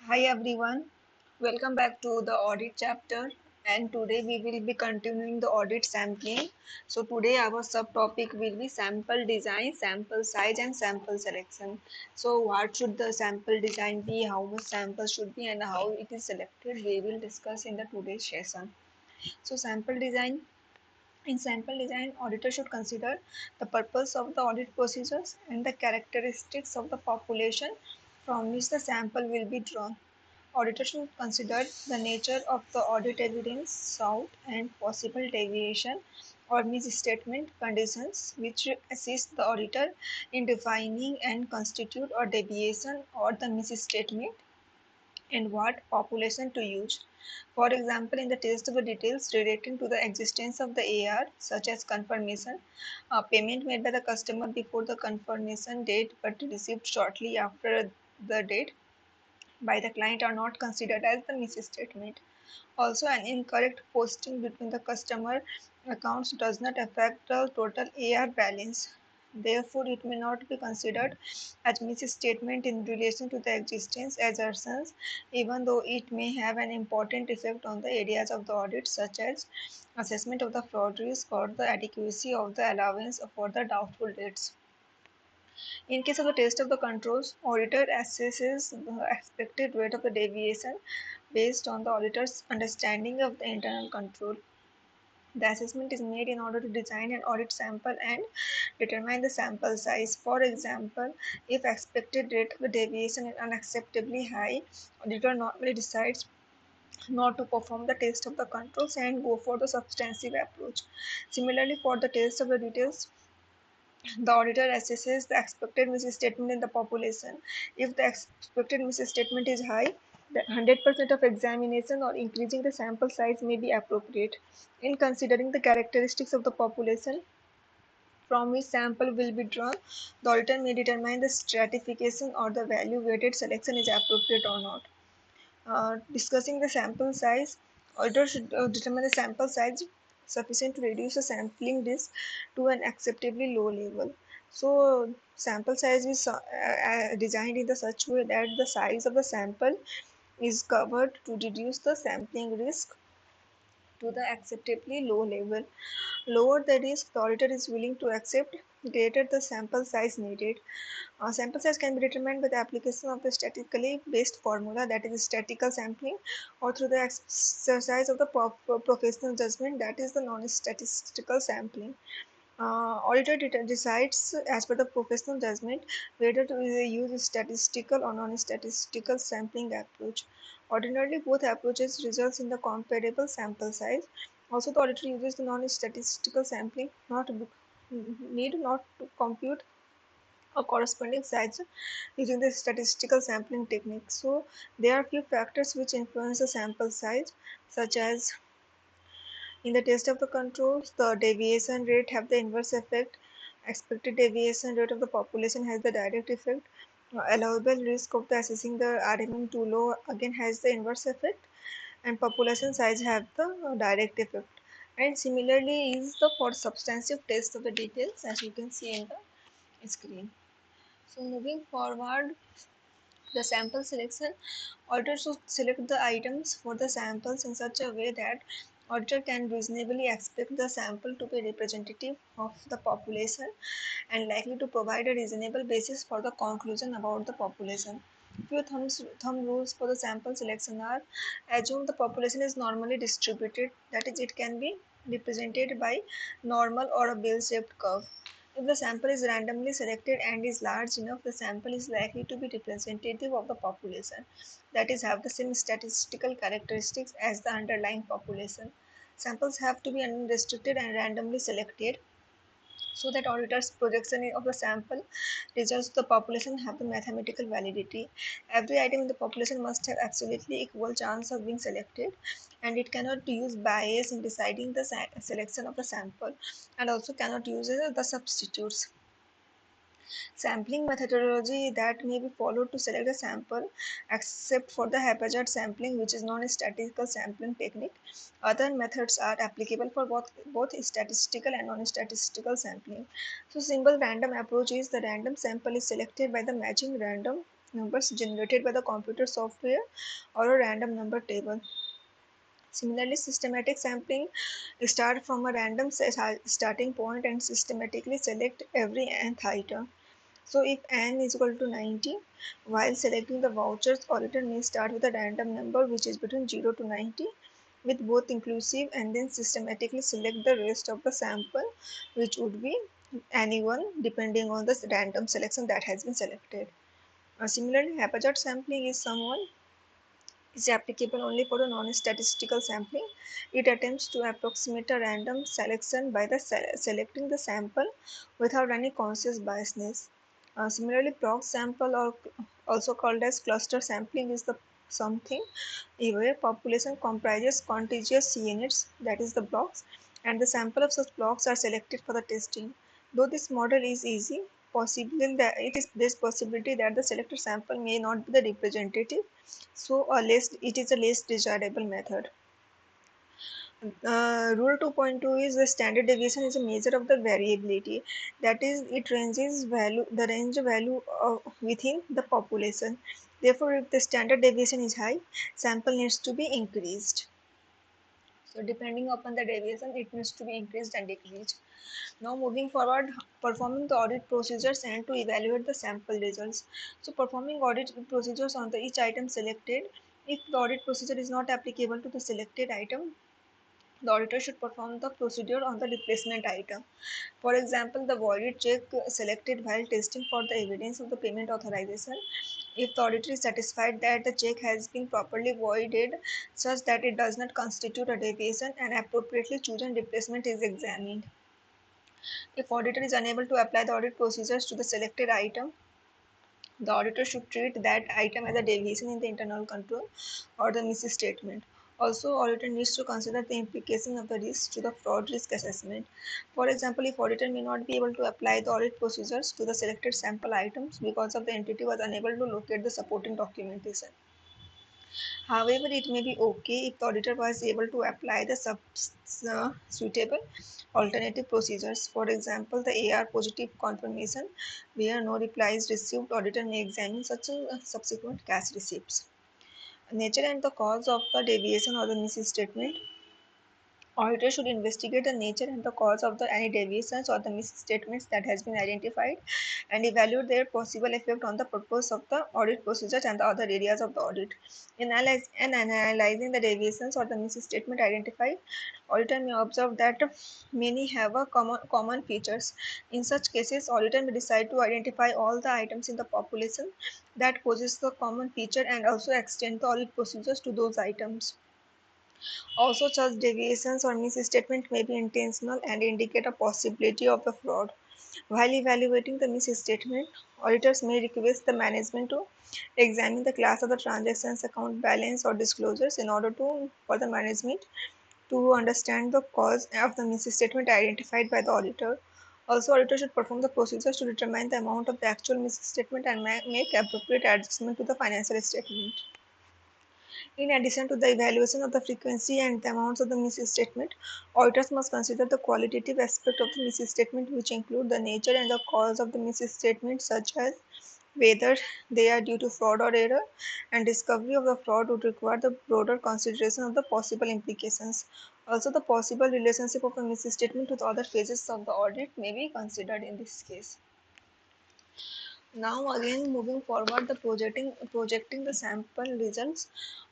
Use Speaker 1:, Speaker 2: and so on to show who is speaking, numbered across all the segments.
Speaker 1: Hi everyone, welcome back to the audit chapter, and today we will be continuing the audit sampling. So today our subtopic will be sample design, sample size and sample selection. So what should the sample design be, how much sample should be and how it is selected we will discuss in the today's session. So sample design, auditor should consider the purpose of the audit procedures and the characteristics of the population from which the sample will be drawn. Auditor should consider the nature of the audit evidence sought and possible deviation or misstatement conditions which assist the auditor in defining and constitute a deviation or the misstatement and what population to use. For example, in the test of the details relating to the existence of the AR, such as confirmation, payment made by the customer before the confirmation date but received shortly after the date by the client are not considered as the misstatement. Also, an incorrect posting between the customer accounts does not affect the total AR balance. Therefore, it may not be considered as misstatement in relation to the existence assertions, even though it may have an important effect on the areas of the audit, such as assessment of the fraud risk or the adequacy of the allowance for the doubtful debts. In case of the test of the controls, auditor assesses the expected rate of the deviation based on the auditor's understanding of the internal control. The assessment is made in order to design an audit sample and determine the sample size. For example, if expected rate of the deviation is unacceptably high, auditor normally decides not to perform the test of the controls and go for the substantive approach. Similarly, for the test of the details, the auditor assesses the expected misstatement in the population. If the expected misstatement is high, the 100% of examination or increasing the sample size may be appropriate. In considering the characteristics of the population from which sample will be drawn, the auditor may determine the stratification or the value weighted selection is appropriate or not. Discussing the sample size, auditor should determine the sample size sufficient to reduce the sampling risk to an acceptably low level. So, sample size is designed in the such way that the size of the sample is covered to reduce the sampling risk to the acceptably low level. Lower the risk the auditor is willing to accept, greater the sample size needed. Sample size can be determined by the application of the statistically based formula, that is statistical sampling, or through the exercise of the professional judgment, that is the non-statistical sampling. Auditor decides as per the professional judgment whether to use statistical or non-statistical sampling approach. Ordinarily, both approaches results in the comparable sample size. Also, the auditor uses the non-statistical sampling not to need not to compute a corresponding size using the statistical sampling technique. So, there are few factors which influence the sample size, such as in the test of the controls, the deviation rate have the inverse effect. Expected deviation rate of the population has the direct effect. Allowable risk of the assessing the RMM too low again has the inverse effect, and population size have the direct effect. And similarly is the for substantive test of the details, as you can see in the screen. So moving forward, the sample selection, auditor should select the items for the samples in such a way that auditor can reasonably expect the sample to be representative of the population and likely to provide a reasonable basis for the conclusion about the population. Few thumb rules for the sample selection are: assume the population is normally distributed, that is, it can be represented by normal or a bell-shaped curve. If the sample is randomly selected and is large enough, the sample is likely to be representative of the population, that is, have the same statistical characteristics as the underlying population. Samples have to be unrestricted and randomly selected so that auditor's projection of the sample results of the population have the mathematical validity. Every item in the population must have absolutely equal chance of being selected, and it cannot use bias in deciding the selection of the sample, and also cannot use the substitutes. Sampling methodology that may be followed to select a sample, except for the haphazard sampling, which is non-statistical sampling technique. Other methods are applicable for both statistical and non-statistical sampling. So, simple random approach is the random sample is selected by the matching random numbers generated by the computer software or a random number table. Similarly, systematic sampling start from a random starting point and systematically select every nth item. So if n is equal to 90, while selecting the vouchers, auditor may start with a random number which is between 0 to 90 with both inclusive and then systematically select the rest of the sample, which would be anyone depending on the random selection that has been selected. Similarly, haphazard sampling is applicable only for a non-statistical sampling. It attempts to approximate a random selection by the selecting the sample without any conscious biasness. Similarly, prox sample, or also called as cluster sampling, is the something where population comprises contiguous units, that is the blocks, and the sample of such blocks are selected for the testing. Though this model is easy, possible that it is this possibility that the selected sample may not be the representative, so it is a less desirable method. Rule 2.2 is the standard deviation is a measure of the variability. That is, it ranges value the range value within the population. Therefore, if the standard deviation is high, sample needs to be increased. So, depending upon the deviation, it needs to be increased and decreased. Now, moving forward, performing the audit procedures and to evaluate the sample results. So, performing audit procedures on the each item selected. If the audit procedure is not applicable to the selected item, the auditor should perform the procedure on the replacement item. For example, the voided check selected while testing for the evidence of the payment authorization. If the auditor is satisfied that the check has been properly voided such that it does not constitute a deviation, an appropriately chosen replacement is examined. If auditor is unable to apply the audit procedures to the selected item, the auditor should treat that item as a deviation in the internal control or the misstatement. Also, auditor needs to consider the implication of the risk to the fraud risk assessment. For example, if auditor may not be able to apply the audit procedures to the selected sample items because of the entity was unable to locate the supporting documentation. However, it may be okay if the auditor was able to apply the suitable alternative procedures. For example, the AR positive confirmation, where no reply is received, auditor may examine such a subsequent cash receipts. Nature and the cause of the deviation or the misstatement. Auditor should investigate the nature and the cause of the any deviations or the misstatements that has been identified and evaluate their possible effect on the purpose of the audit procedures and the other areas of the audit. In analyzing the deviations or the misstatement identified, auditor may observe that many have a common features. In such cases, auditor may decide to identify all the items in the population that possess the common feature and also extend the audit procedures to those items. Also, such deviations or misstatement may be intentional and indicate a possibility of the fraud. While evaluating the misstatement, auditors may request the management to examine the class of the transactions, account balance, or disclosures in order to for the management to understand the cause of the misstatement identified by the auditor. Also, auditor should perform the procedures to determine the amount of the actual misstatement and make appropriate adjustment to the financial statement. In addition to the evaluation of the frequency and the amounts of the misstatement, auditors must consider the qualitative aspect of the misstatement, which include the nature and the cause of the misstatement, such as whether they are due to fraud or error, and discovery of the fraud would require the broader consideration of the possible implications. Also, the possible relationship of the misstatement to the other phases of the audit may be considered in this case. Now again moving forward, the projecting the sample results.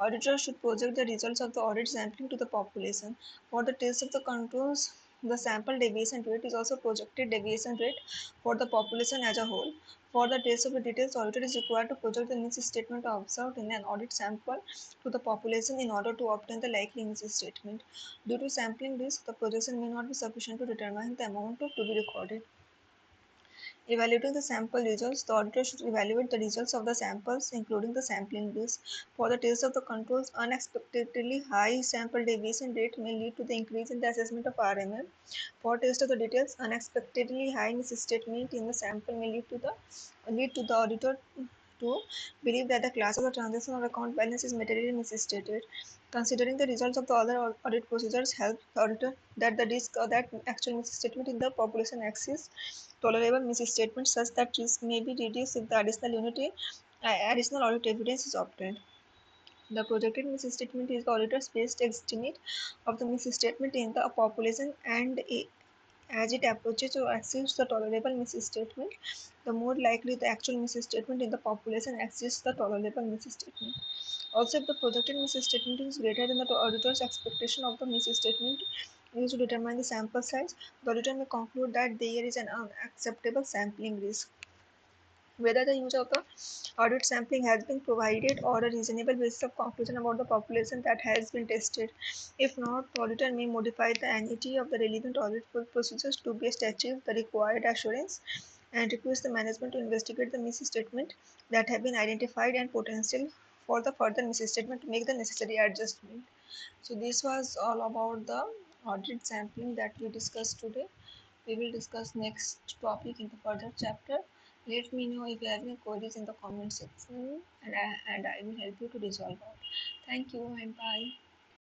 Speaker 1: Auditor should project the results of the audit sampling to the population. For the test of the controls, the sample deviation rate is also projected deviation rate for the population as a whole. For the test of the details, auditor is required to project the misstatement observed in an audit sample to the population in order to obtain the likely misstatement. Due to sampling risk, the projection may not be sufficient to determine the amount to be recorded. Evaluating the sample results, the auditor should evaluate the results of the samples, including the sampling base. For the test of the controls, unexpectedly high sample deviation rate may lead to the increase in the assessment of RMM. For test of the details, unexpectedly high misstatement in the sample may lead to the auditor to believe that the class of the transaction or account balance is materially misstated. Considering the results of the other audit procedures helps the auditor that the risk that actual misstatement in the population exists tolerable misstatements such that risk may be reduced if the additional unity additional audit evidence is obtained. The projected misstatement is the auditor's best estimate of the misstatement in the population, and as it approaches or exceeds the tolerable misstatement, the more likely the actual misstatement in the population exceeds the tolerable misstatement. Also, if the projected misstatement is greater than the auditor's expectation of the misstatement used to determine the sample size, the auditor may conclude that there is an unacceptable sampling risk. Whether the use of the audit sampling has been provided or a reasonable basis of conclusion about the population that has been tested. If not, the auditor may modify the NET of the relevant audit procedures to best achieve the required assurance and request the management to investigate the misstatement that have been identified and potential for the further misstatement to make the necessary adjustment. So this was all about the audit sampling that we discussed today. We will discuss next topic in the further chapter. Let me know if you have any queries in the comment section, and I will help you to resolve out. Thank you and bye.